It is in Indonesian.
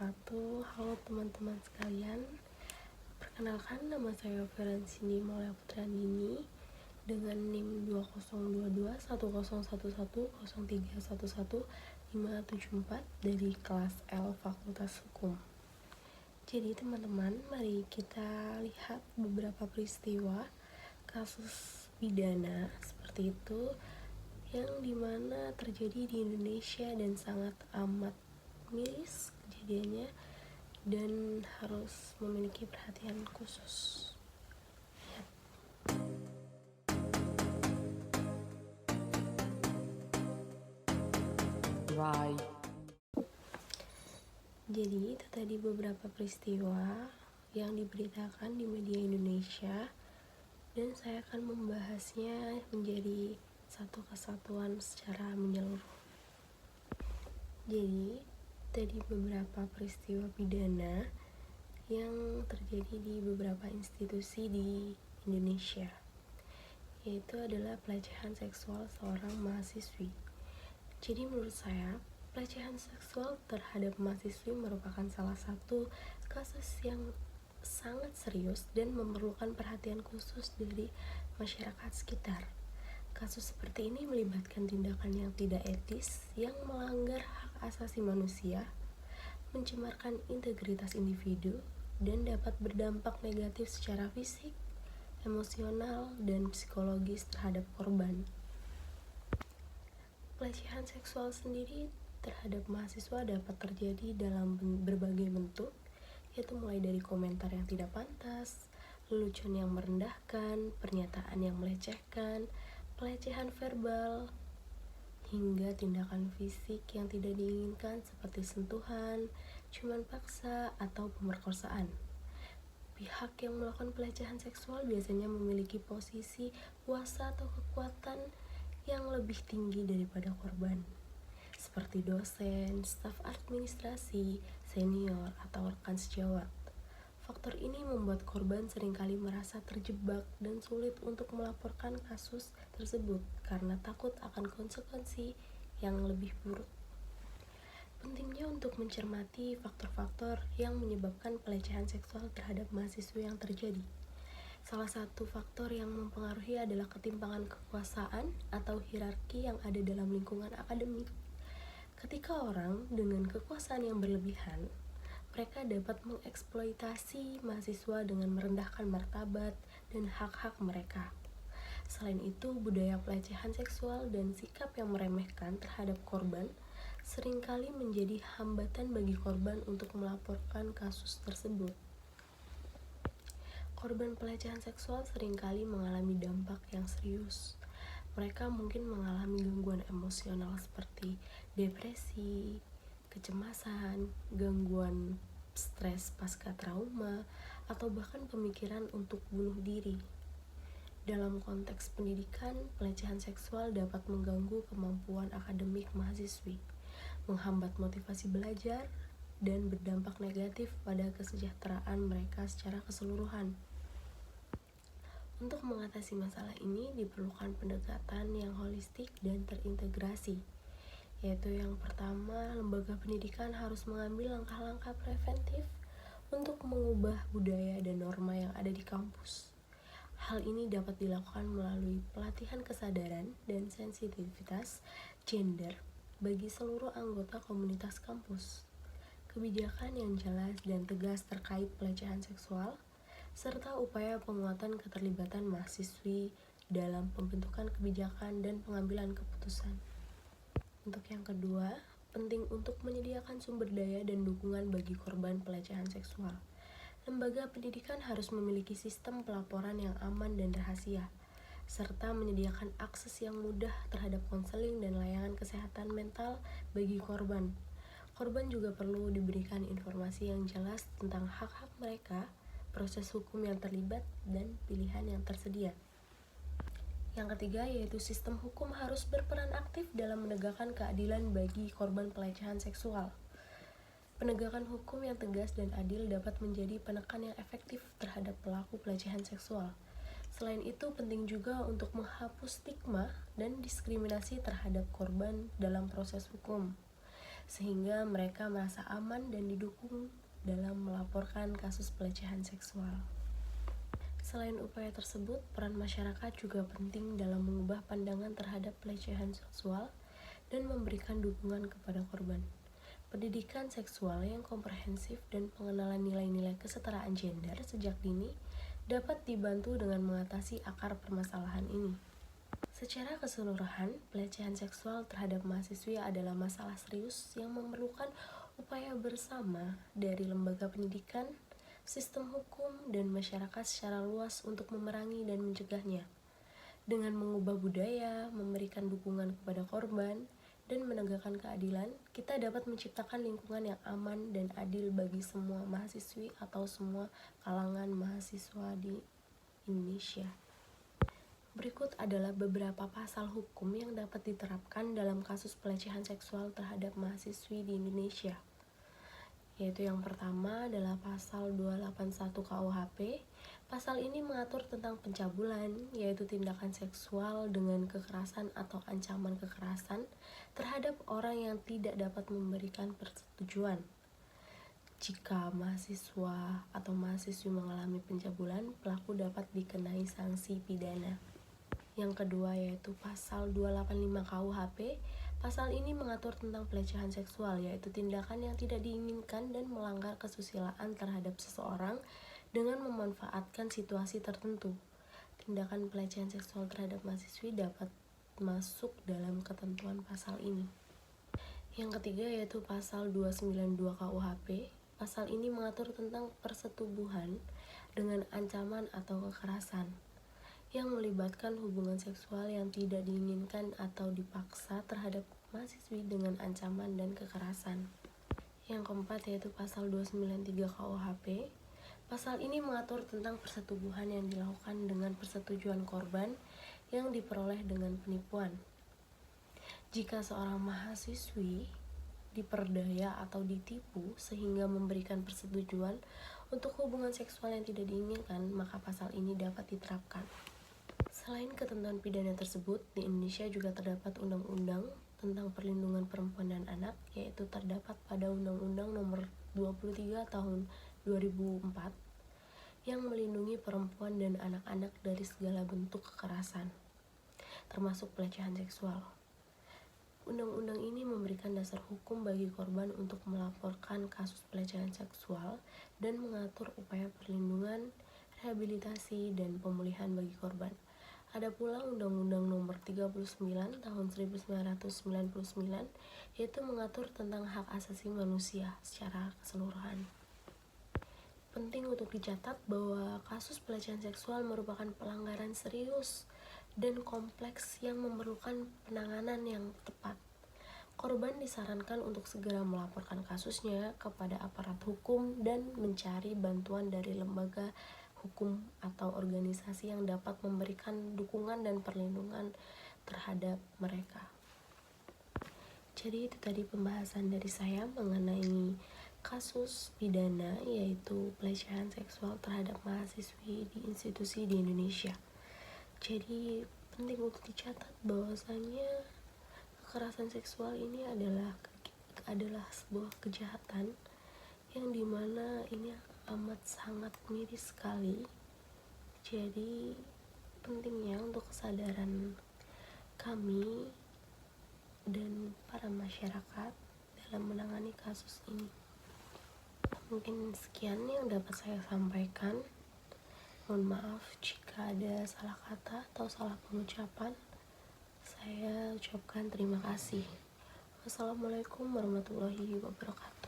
wabarakatuh. Halo teman-teman sekalian. Perkenalkan, nama saya Ferencini Maulaya Putrandini dengan NIM 202211011103115574 dari kelas L Fakultas Hukum. Jadi teman-teman, mari kita lihat beberapa peristiwa kasus pidana seperti itu yang dimana terjadi di Indonesia dan sangat amat miris kejadiannya dan harus memiliki perhatian khusus. Right. Jadi itu tadi beberapa peristiwa yang diberitakan di media Indonesia dan saya akan membahasnya menjadi satu kesatuan secara menyeluruh. Jadi tadi beberapa peristiwa pidana yang terjadi di beberapa institusi di Indonesia, yaitu adalah pelecehan seksual seorang mahasiswi. Jadi menurut saya, pelecehan seksual terhadap mahasiswi merupakan salah satu kasus yang sangat serius dan memerlukan perhatian khusus dari masyarakat sekitar. Kasus seperti ini melibatkan tindakan yang tidak etis, yang melanggar hak asasi manusia, mencemarkan integritas individu, dan dapat berdampak negatif secara fisik, emosional, dan psikologis terhadap korban. Pelecehan seksual sendiri terhadap mahasiswa dapat terjadi dalam berbagai bentuk, yaitu mulai dari komentar yang tidak pantas, lelucon yang merendahkan, pernyataan yang melecehkan, pelecehan verbal, hingga tindakan fisik yang tidak diinginkan seperti sentuhan, ciuman paksa, atau pemerkosaan. Pihak yang melakukan pelecehan seksual biasanya memiliki posisi kuasa atau kekuatan yang lebih tinggi daripada korban, seperti dosen, staf administrasi, senior, atau rekan sejawat. Faktor ini membuat korban seringkali merasa terjebak dan sulit untuk melaporkan kasus tersebut karena takut akan konsekuensi yang lebih buruk. Pentingnya untuk mencermati faktor-faktor yang menyebabkan pelecehan seksual terhadap mahasiswa yang terjadi. Salah satu faktor yang mempengaruhi adalah ketimpangan kekuasaan atau hierarki yang ada dalam lingkungan akademik. Ketika orang dengan kekuasaan yang berlebihan, mereka dapat mengeksploitasi mahasiswa dengan merendahkan martabat dan hak-hak mereka. Selain itu, budaya pelecehan seksual dan sikap yang meremehkan terhadap korban seringkali menjadi hambatan bagi korban untuk melaporkan kasus tersebut. Korban pelecehan seksual seringkali mengalami dampak yang serius. Mereka mungkin mengalami gangguan emosional seperti depresi, kecemasan, gangguan stres pasca trauma, atau bahkan pemikiran untuk bunuh diri. Dalam konteks pendidikan, pelecehan seksual dapat mengganggu kemampuan akademik mahasiswi, menghambat motivasi belajar, dan berdampak negatif pada kesejahteraan mereka secara keseluruhan. Untuk mengatasi masalah ini diperlukan pendekatan yang holistik dan terintegrasi, yaitu yang pertama, lembaga pendidikan harus mengambil langkah-langkah preventif untuk mengubah budaya dan norma yang ada di kampus. Hal ini dapat dilakukan melalui pelatihan kesadaran dan sensitivitas gender bagi seluruh anggota komunitas kampus, kebijakan yang jelas dan tegas terkait pelecehan seksual, serta upaya penguatan keterlibatan mahasiswi dalam pembentukan kebijakan dan pengambilan keputusan. Untuk yang kedua, penting untuk menyediakan sumber daya dan dukungan bagi korban pelecehan seksual. Lembaga pendidikan harus memiliki sistem pelaporan yang aman dan rahasia, serta menyediakan akses yang mudah terhadap konseling dan layanan kesehatan mental bagi korban. Korban juga perlu diberikan informasi yang jelas tentang hak-hak mereka, proses hukum yang terlibat, dan pilihan yang tersedia. Yang ketiga, yaitu sistem hukum harus berperan aktif dalam menegakkan keadilan bagi korban pelecehan seksual. Penegakan hukum yang tegas dan adil dapat menjadi penekan yang efektif terhadap pelaku pelecehan seksual. Selain itu, penting juga untuk menghapus stigma dan diskriminasi terhadap korban dalam proses hukum. sehingga mereka merasa aman dan didukung dalam melaporkan kasus pelecehan seksual. Selain upaya tersebut, peran masyarakat juga penting dalam mengubah pandangan terhadap pelecehan seksual dan memberikan dukungan kepada korban. Pendidikan seksual yang komprehensif dan pengenalan nilai-nilai kesetaraan gender sejak dini dapat dibantu dengan mengatasi akar permasalahan ini. Secara keseluruhan, pelecehan seksual terhadap mahasiswi adalah masalah serius yang memerlukan upaya bersama dari lembaga pendidikan, sistem hukum, dan masyarakat secara luas untuk memerangi dan mencegahnya. Dengan mengubah budaya, memberikan dukungan kepada korban, dan menegakkan keadilan, kita dapat menciptakan lingkungan yang aman dan adil bagi semua mahasiswi atau semua kalangan mahasiswa di Indonesia. Berikut adalah beberapa pasal hukum yang dapat diterapkan dalam kasus pelecehan seksual terhadap mahasiswi di Indonesia. Yaitu yang pertama adalah pasal 281 KUHP. Pasal ini mengatur tentang pencabulan, yaitu tindakan seksual dengan kekerasan atau ancaman kekerasan terhadap orang yang tidak dapat memberikan persetujuan. Jika mahasiswa atau mahasiswi mengalami pencabulan, pelaku dapat dikenai sanksi pidana. Yang kedua yaitu pasal 285 KUHP. Pasal ini mengatur tentang pelecehan seksual, yaitu tindakan yang tidak diinginkan dan melanggar kesusilaan terhadap seseorang dengan memanfaatkan situasi tertentu. Tindakan pelecehan seksual terhadap mahasiswi dapat masuk dalam ketentuan pasal ini. Yang ketiga yaitu pasal 292 KUHP. Pasal ini mengatur tentang persetubuhan dengan ancaman atau kekerasan yang melibatkan hubungan seksual yang tidak diinginkan atau dipaksa terhadap mahasiswi dengan ancaman dan kekerasan. Yang keempat yaitu pasal 293 KUHP. Pasal ini mengatur tentang persetubuhan yang dilakukan dengan persetujuan korban yang diperoleh dengan penipuan. Jika seorang mahasiswi diperdaya atau ditipu sehingga memberikan persetujuan untuk hubungan seksual yang tidak diinginkan, maka pasal ini dapat diterapkan. Selain ketentuan pidana tersebut, di Indonesia juga terdapat undang-undang tentang perlindungan perempuan dan anak, yaitu terdapat pada Undang-Undang Nomor 23 Tahun 2004 yang melindungi perempuan dan anak-anak dari segala bentuk kekerasan, termasuk pelecehan seksual. Undang-undang ini memberikan dasar hukum bagi korban untuk melaporkan kasus pelecehan seksual dan mengatur upaya perlindungan, rehabilitasi, dan pemulihan bagi korban. Ada pula Undang-Undang Nomor 39 Tahun 1999 yaitu mengatur tentang hak asasi manusia secara keseluruhan. Penting untuk dicatat bahwa kasus pelecehan seksual merupakan pelanggaran serius dan kompleks yang memerlukan penanganan yang tepat. Korban disarankan untuk segera melaporkan kasusnya kepada aparat hukum dan mencari bantuan dari lembaga hukum atau organisasi yang dapat memberikan dukungan dan perlindungan terhadap mereka. Jadi itu tadi pembahasan dari saya mengenai kasus pidana yaitu pelecehan seksual terhadap mahasiswi di institusi di Indonesia. Jadi penting untuk dicatat bahwasanya kekerasan seksual ini adalah sebuah kejahatan yang dimana ini amat sangat miris sekali. Jadi pentingnya untuk kesadaran kami dan para masyarakat dalam menangani kasus ini. Mungkin sekian yang dapat saya sampaikan. Mohon maaf jika ada salah kata atau salah pengucapan. Saya ucapkan terima kasih. Wassalamualaikum warahmatullahi wabarakatuh.